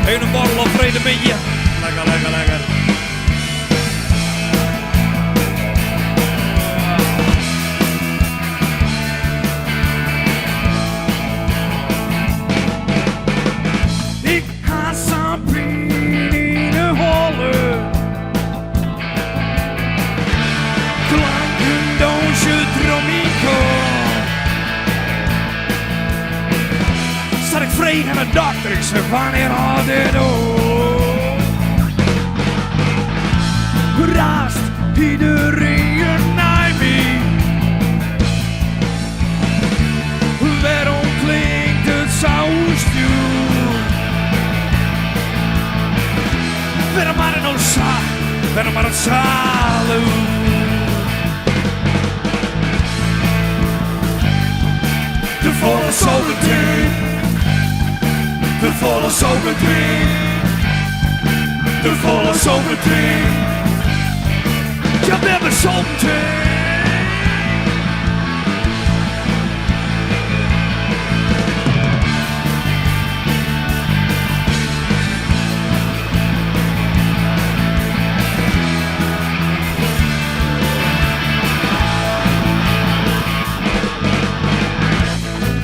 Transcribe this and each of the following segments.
Even een borrel of vrede met je. Lekker, lekker, lekker. Ik ga Sabrine hollen. Klanken doosje dromico. Zat ik vreeg aan de dokter, ik zeg wanneer had dit ook? Raast iedereen naar me. Waarom klinkt het zo stuw? Waarom maar het nou zacht, waarom maar het zalen? De volle zomerteen, de volle zomerteen, de volle zomerteen. Ja, we hebben zomerteen.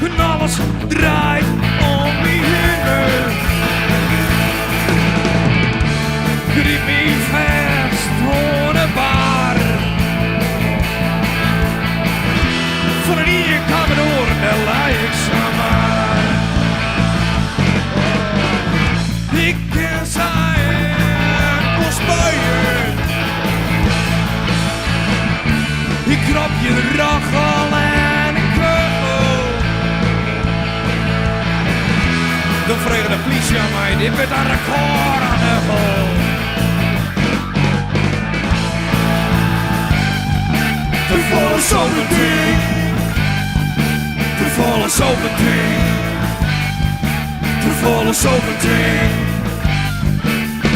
En alles draait om me heen. Griep me vast ohne bar. Van een hier kan het oren, daar lijk ik zomaar. Ik ken zijn bosbuien. Ik krap je rachel en ik keukel. Dan vregen de politie aan mij, dit werd een record aan de hol. De volle zomerteen, de volle zomerteen, de volle zomerteen.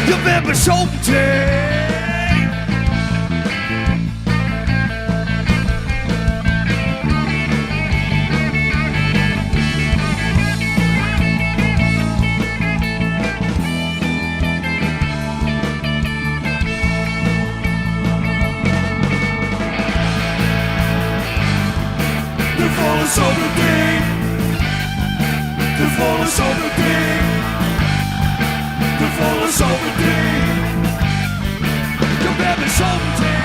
Ja, we hebben zomerteen. De volle zomerteen, de volle zomerteen, de volle zomerteen. Ja, we hebben zomerteen.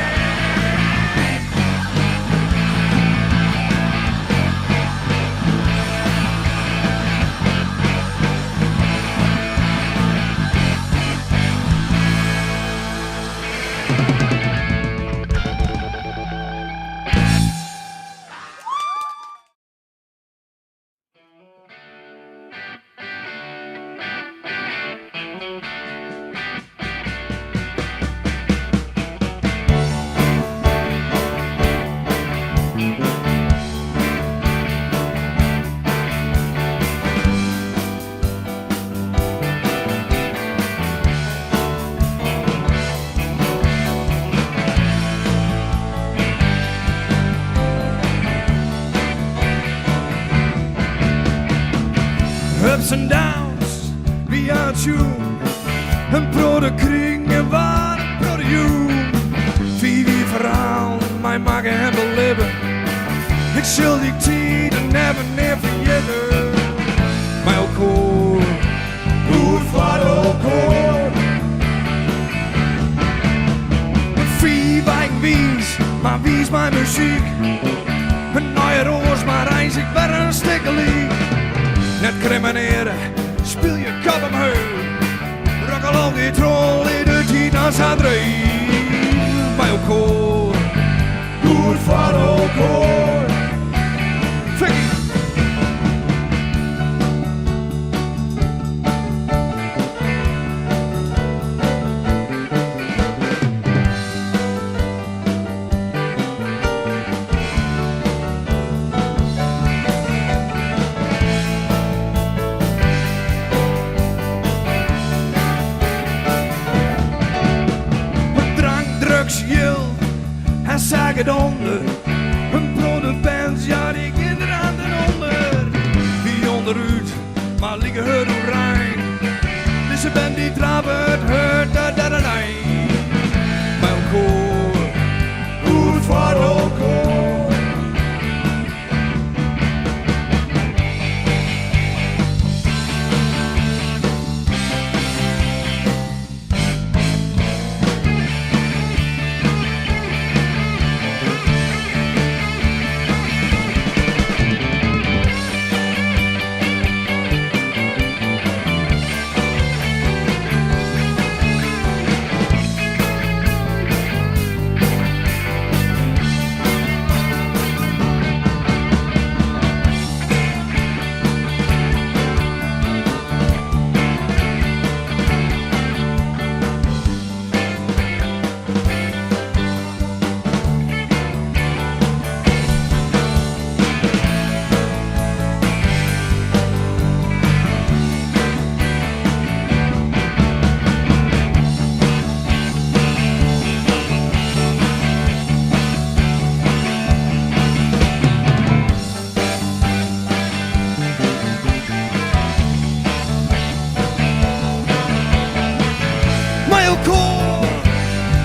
Ups and downs, beyond you. Een brode kring en waar een brode you. Vivi verhaal, mijn magen en beleven. Ik zal die tijd en never vergeten. Maar ook hoor, goed voor ook hoor. Vivi ik wies, maar wies mijn muziek. Een nieuwe roos, maar reis ik weer een stikkelie. Net crimineren, speel je kap omhoog. Rock along die troll in de Tina's André. Bij elkaar, goed voor elkaar. Fikkie. En zag het onder, een blonde pens, ja die kinderen aan de onder. Wie onderuit, maar liggen het oranje. De Ze ben die drabert hurt da da da da. Mijn koor, goed voor elkaar.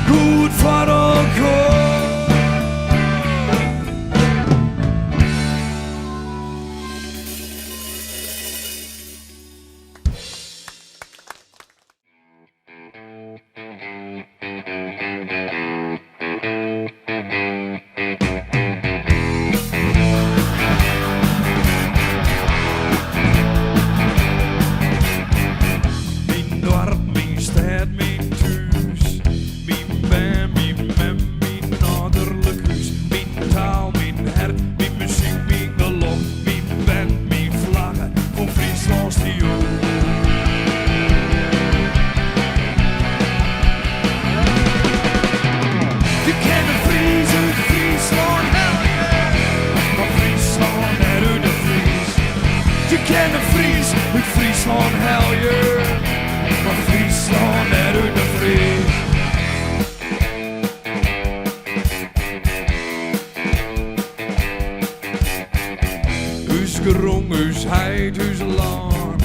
Goed voor elkaar. Mijn dorp, mijn stad, mijn thuis. Mijn band, mijn mem, mijn ouderlijk huis. Mijn taal, mijn hart, mijn muziek, mijn geloof. Mijn band, mijn vlaggen, voor Friesland die ook. Je kent de Fries uit Friesland, hell yeah. Maar Friesland uit de Fries. Je kent de Fries uit Friesland, hell yeah. Maar Friesland uit de Fries. Huis gerong, huis heid, huis laan.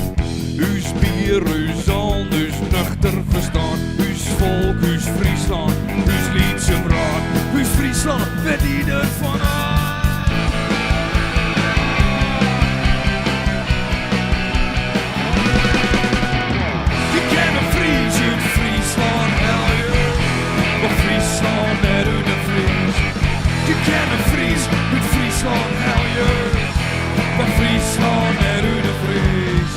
Huis bier, huis zon, huis nuchter verstaan. Huis volk, huis Friesland, huis Liedse raad. Huis Friesland, werd ieder van aan. Je kent een Fries uit Friesland, hell yeah. Maar Friesland net uit de Fries. Je kent een Fries uit Friesland, hell yeah. Maar Friesland net uit de Fries.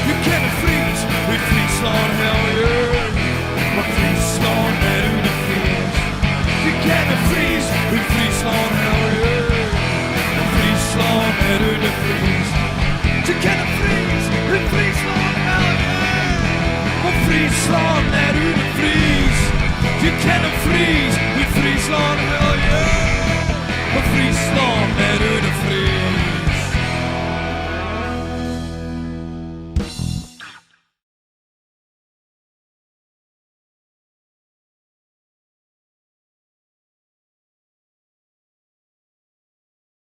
Je kent een Fries uit Friesland, hell yeah. Maar Friesland net uit de Fries. Je kent een Fries uit Friesland, hell yeah. Maar Friesland net uit de Fries. Je kent een Fries uit Friesland, hell yeah. Maar Friesland net uit de Fries. Je kent een Fries uit Friesland, hell yeah. Maar Friesland